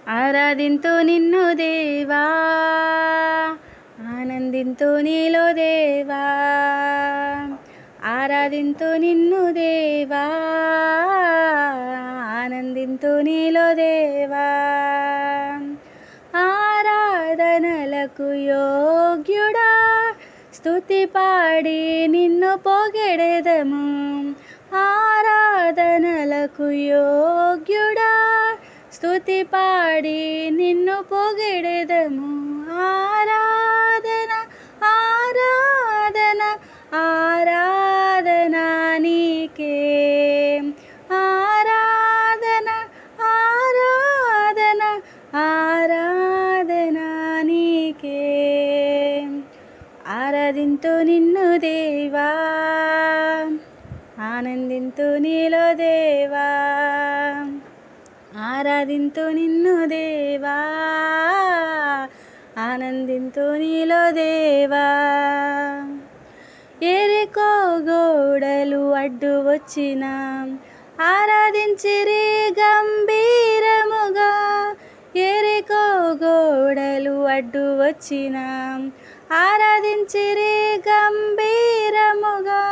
ఆరాధింతు నిన్ను దేవా, ఆనందింతు నీలో దేవా. ఆరాధింతు నిన్ను దేవా, ఆనందింతు నీలో దేవా. ఆరాధనలకు యోగ్యుడా, స్తుతి పాడి నిన్ను పొగెడెదము. ఆరాధనలకు యోగ్యుడా, స్తుతి పాడి నిన్ను పొగెడెదము. ఆరాధన ఆరాధన ఆరాధన నీకే. ఆరాధన ఆరాధన ఆరాధన నీకే. ఆరాధింతు నిన్ను దేవా, ఆనందింతు నీలో దేవా. ఆరాధింతు నిన్ను దేవా, ఆనందింతు నీలో దేవా. ఎరికో గోడలు అడ్డు వచ్చిన ఆరాధించిరి గంభీరముగా. ఎరికో గోడలు అడ్డు వచ్చిన ఆరాధించిరి గంభీరముగా.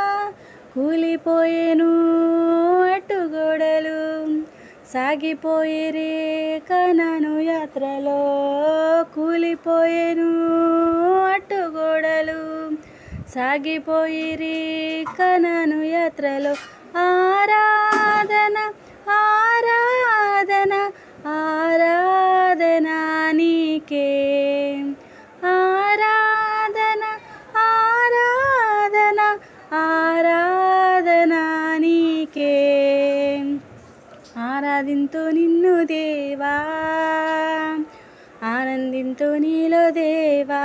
కూలిపోయేను అడ్డుగోడలు, సాగిపోయిరి కనాను యాత్రలో. కూలిపోయేను అడ్డుగోడలు, సాగిపోయిరి కనాను యాత్రలో. ఆరాధన ఆరాధన ఆరాధన నీకే. ఆరాధన ఆరాధన ఆరాధన నీకే. ఆరాధింతు నిన్ను దేవా, ఆనందింతు నీలో దేవా.